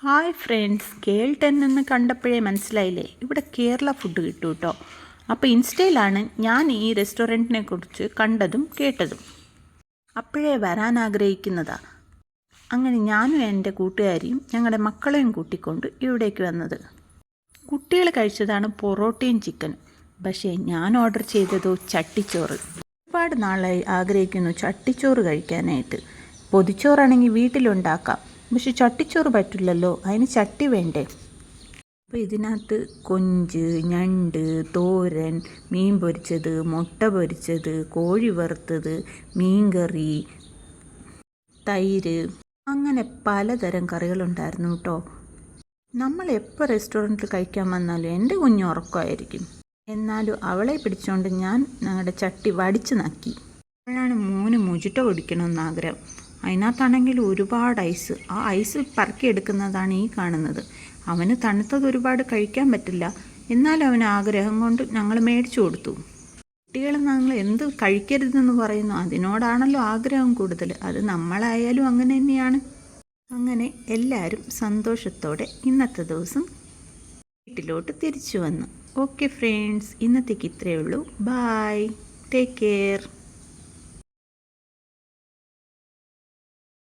Hi friends, കേൾട്ടൻ എന്ന് കണ്ടപ്പോഴേ മനസ്സിലായില്ലേ, ഇവിടെ കേരള ഫുഡ് കിട്ടും കേട്ടോ. അപ്പോൾ ഇൻസ്റ്റയിലാണ് ഞാൻ ഈ റെസ്റ്റോറൻറ്റിനെ കുറിച്ച് കണ്ടതും കേട്ടതും. അപ്പോഴേ വരാൻ ആഗ്രഹിക്കുന്നതാ. അങ്ങനെ ഞാനും എൻ്റെ കൂട്ടുകാരിയും ഞങ്ങളുടെ മക്കളെയും കൂട്ടിക്കൊണ്ട് ഇവിടേക്ക് വന്നത്. കുട്ടികൾ കഴിച്ചതാണ് പൊറോട്ടയും ചിക്കനും. പക്ഷേ ഞാൻ ഓർഡർ ചെയ്തതോ ചട്ടിച്ചോറ്. ഒരുപാട് നാളായി ആഗ്രഹിക്കുന്നു ചട്ടിച്ചോറ് കഴിക്കാനായിട്ട്. പൊതിച്ചോറാണെങ്കിൽ വീട്ടിലുണ്ടാക്കാം, പക്ഷെ ചട്ടിച്ചോറ് പറ്റില്ലല്ലോ, അതിന് ചട്ടി വേണ്ടേ. അപ്പോൾ ഇതിനകത്ത് കൊഞ്ച്, ഞണ്ട്, തോരൻ, മീൻ പൊരിച്ചത്, മുട്ട പൊരിച്ചത്, കോഴി വറുത്തത്, മീൻകറി, തൈര്, അങ്ങനെ പലതരം കറികളുണ്ടായിരുന്നു കേട്ടോ. നമ്മൾ എപ്പോൾ റെസ്റ്റോറൻറ്റിൽ കഴിക്കാൻ വന്നാലും എൻ്റെ കുഞ്ഞ് ഉറക്കമായിരിക്കും. എന്നാലും അവളെ പിടിച്ചുകൊണ്ട് ഞാൻ ഞങ്ങളുടെ ചട്ടി വടിച്ചു നക്കി. അപ്പോഴാണ് മോന് മുജിട്ട കുടിക്കണമെന്ന് ആഗ്രഹം. അതിനകത്താണെങ്കിൽ ഒരുപാട് ഐസ്. ആ ഐസ് പറക്കിയെടുക്കുന്നതാണ് ഈ കാണുന്നത്. അവന് തണുത്തത് ഒരുപാട് കഴിക്കാൻ പറ്റില്ല, എന്നാലും അവന് ആഗ്രഹം കൊണ്ട് ഞങ്ങൾ മേടിച്ചു കൊടുത്തു. കുട്ടികൾ ഞങ്ങൾ എന്ത് കഴിക്കരുതെന്ന് പറയുന്നു, അതിനോടാണല്ലോ ആഗ്രഹം കൂടുതൽ. അത് നമ്മളായാലും അങ്ങനെ തന്നെയാണ്. അങ്ങനെ എല്ലാവരും സന്തോഷത്തോടെ ഇന്നത്തെ ദിവസം വീട്ടിലോട്ട് തിരിച്ചു വന്നു. ഓക്കെ ഫ്രണ്ട്സ്, ഇന്നത്തേക്ക് ഇത്രയേ ഉള്ളൂ. Bye, take care.